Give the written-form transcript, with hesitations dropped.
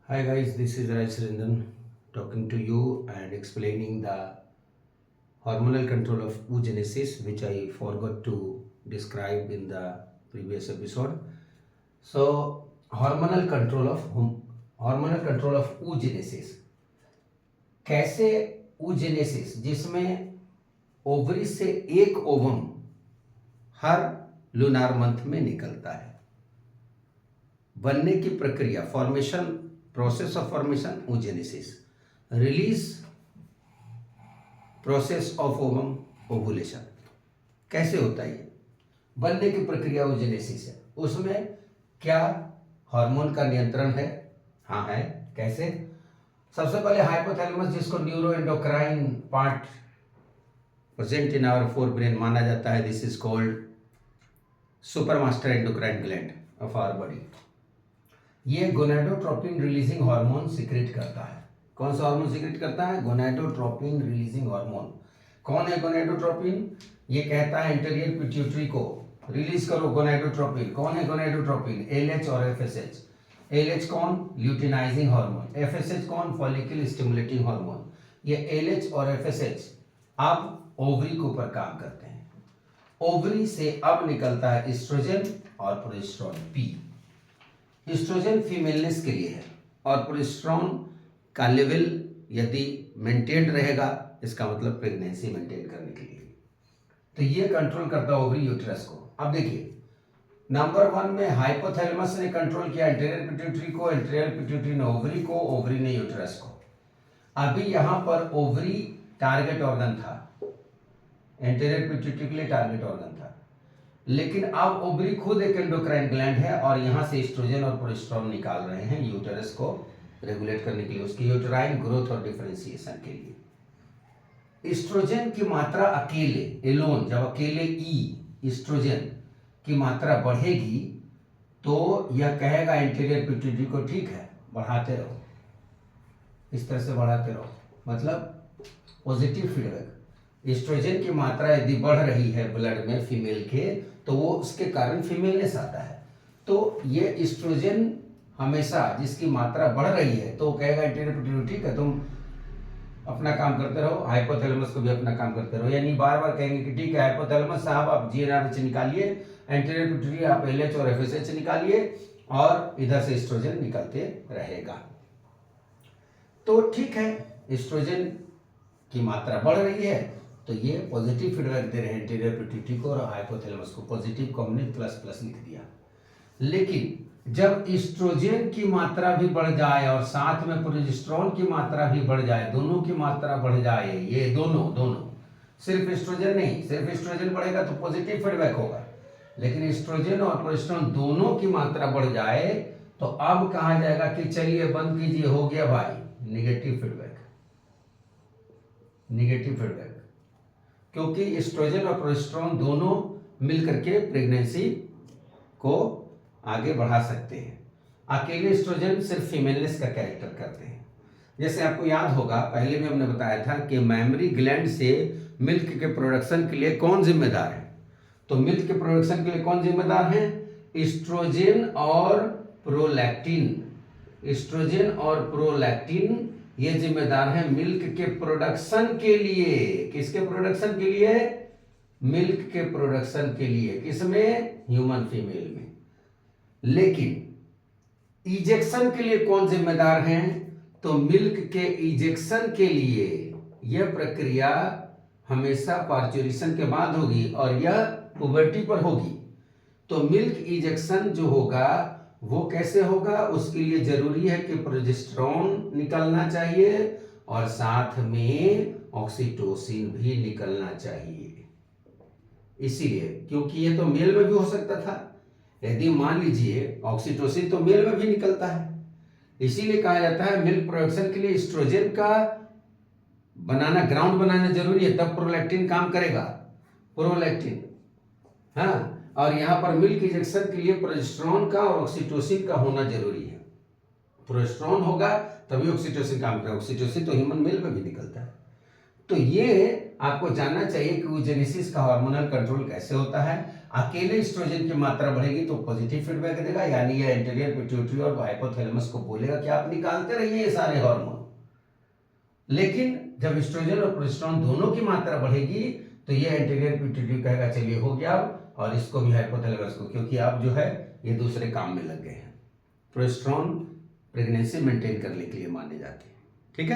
Hi guys, this is Raj Srindan talking to you and explaining the hormonal control of oogenesis, which I forgot to describe in the previous episode. So, hormonal control of oogenesis. कैसे oogenesis, जिसमें ovary से एक ovum हर lunar month में निकलता है, बनने की प्रक्रिया, formation, process of formation oogenesis, release, process of ovum, ovulation. कैसे होता है ये बनने की प्रक्रिया oogenesis है, उसमें क्या हार्मोन का नियंत्रण है? हाँ है। कैसे? सबसे पहले हाइपोथैलेमस, जिसको neuro endocrine part present in our fore brain माना जाता है, this is called super master endocrine gland of our body. ये गोनाडोट्रोपिन रिलीजिंग हार्मोन सीक्रेट करता है। कौन सा हार्मोन सीक्रेट करता है? Gonadotropin releasing hormone. कौन है गोनाडोट्रोपिन? ये कहता है एंटीरियर पिट्यूटरी को रिलीज करो गोनाडोट्रोपिन। कौन है गोनाडोट्रोपिन? एलएच और एफएसएच। एलएच कौन? Luteinising hormone. एफएसएच कौन? Follicle stimulating hormone. ये एलएच और एफएसएच अब ओवरी के ऊपर काम करते हैं। ओवरी से अब निकलता है एस्ट्रोजन और प्रोजेस्टेरोन पी। एस्ट्रोजन फीमेलनेस के लिए है और प्रोजेस्टेरोन का लेवल यदि मेंटेन रहेगा, इसका मतलब प्रेगनेंसी मेंटेन करने के लिए। तो ये कंट्रोल करता है ओवरी यूट्रस को। अब देखिए, नंबर 1 में हाइपोथैलेमस ने कंट्रोल किया एंटीरियर पिट्यूटरी को, एंटीरियर पिट्यूटरी ने ओवरी को, ओवरी ने यूट्रस को। अभी यहां पर ओवरी टारगेट ऑर्गन था, एंटीरियर पिट्यूटरी के लिए टारगेट ऑर्गन था, लेकिन अब ओवरी खुद एक एंडोक्राइन ग्लैंड है और यहां से एस्ट्रोजन और प्रोजेस्टेरोन निकाल रहे हैं यूटेरस को रेगुलेट करने के लिए, उसकी यूटेराइन ग्रोथ और डिफरेंशिएशन के लिए। एस्ट्रोजन की मात्रा अकेले, एलोन, जब अकेले एस्ट्रोजन की मात्रा बढ़ेगी तो यह कहेगा एंटीरियर पिट्यूटरी को, ठीक है बढ़ाते रहो, इस तरह से बढ़ाते रहो, मतलब पॉजिटिव फीडबैक। एस्ट्रोजन की मात्रा यदि बढ़ रही है ब्लड में फीमेल के, तो वो उसके कारण फीमेलनेस आता है। तो ये एस्ट्रोजन हमेशा जिसकी मात्रा बढ़ रही है तो कहेगा एंटीरियर पिट्यूटरी, ठीक है तुम अपना काम करते रहो, हाइपोथैलेमस को भी अपना काम करते रहो। यानी बार बार कहेंगे कि ठीक है हाइपोथैलेमस साहब आप जीएनआरएच निकालिए, एंटीरियर पिट्यूटरी आप एलएच और एफएसएच निकालिए, और इधर से एस्ट्रोजन निकलते रहेगा। तो ठीक है, एस्ट्रोजन की मात्रा बढ़ रही है तो ये पॉजिटिव फीडबैक दे रहे हैं एंटीरियर पिट्यूटरी को और हाइपोथैलेमस को। पॉजिटिव को हमने प्लस प्लस लिख दिया। लेकिन जब एस्ट्रोजन की मात्रा भी बढ़ जाए और साथ में प्रोजेस्टेरोन की मात्रा भी बढ़ जाए, दोनों की मात्रा बढ़ जाए, ये दोनों सिर्फ एस्ट्रोजन नहीं, सिर्फ एस्ट्रोजन बढ़ेगा तो पॉजिटिव फीडबैक होगा, लेकिन एस्ट्रोजन और प्रोजेस्टेरोन दोनों की मात्रा बढ़ जाए तो अब कहा जाएगा कि चलिए बंद कीजिए, हो गया भाई, निगेटिव फीडबैक। निगेटिव फीडबैक क्योंकि एस्ट्रोजन और प्रोजेस्टेरोन दोनों मिलकर के प्रेगनेंसी को आगे बढ़ा सकते हैं। अकेले एस्ट्रोजन सिर्फ फीमेलनेस का कैरेक्टर करते हैं। जैसे आपको याद होगा, पहले भी हमने बताया था कि मैमरी ग्लैंड से मिल्क के प्रोडक्शन के लिए कौन जिम्मेदार है? तो मिल्क के प्रोडक्शन के लिए कौन जिम्मेदार है? एस्ट्रोजन और प्रोलैक्टिन। एस्ट्रोजन और प्रोलैक्टिन ये जिम्मेदार है मिल्क के प्रोडक्शन के लिए। किसके प्रोडक्शन के लिए? मिल्क के प्रोडक्शन के लिए। किसमें? ह्यूमन फीमेल में। लेकिन इजेक्शन के लिए कौन जिम्मेदार है? तो मिल्क के इजेक्शन के लिए यह प्रक्रिया हमेशा पार्चुरेशन के बाद होगी और यह पुबर्टी पर होगी। तो मिल्क इजेक्शन जो होगा वो कैसे होगा? उसके लिए जरूरी है कि प्रोजेस्टेरोन निकलना चाहिए और साथ में ऑक्सीटोसिन भी निकलना चाहिए। इसीलिए, क्योंकि ये तो मेल में भी हो सकता था, यदि मान लीजिए ऑक्सीटोसिन तो मेल में भी निकलता है, इसीलिए कहा जाता है मिल्क प्रोडक्शन के लिए एस्ट्रोजन का बनाना, ग्राउंड बनाना जरूरी है, तब प्रोलैक्टिन काम करेगा, प्रोलैक्टिन। हाँ, और यहाँ पर मिल्क इंजेक्शन के लिए प्रोजेस्टेरोन का और ऑक्सीटोसिन का होना जरूरी है। प्रोजेस्टेरोन होगा तभी ऑक्सीटोसिन काम करेगा, ऑक्सीटोसिन तो ह्यूमन मेल में भी निकलता है। तो ये आपको जानना चाहिए कि oogenesis का हार्मोनल कंट्रोल कैसे होता है। अकेले एस्ट्रोजन की मात्रा बढ़ेगी तो पॉजिटिव फीडबैक देगा, यानी ये एंटीरियर पिट्यूटरी और हाइपोथैलेमस को बोलेगा कि आप निकालते रहिए ये सारे हार्मोन। लेकिन जब एस्ट्रोजन और प्रोजेस्टेरोन दोनों की मात्रा बढ़ेगी तो ये एंटीरियर पिट्यूटरी कहेगा चलिए हो गया, और इसको भी हाइपोथैलेमस को, क्योंकि आप जो है ये दूसरे काम में लग गए हैं। प्रोजेस्टेरोन प्रेगनेंसी मेंटेन करने के लिए माने जाते हैं। ठीक है।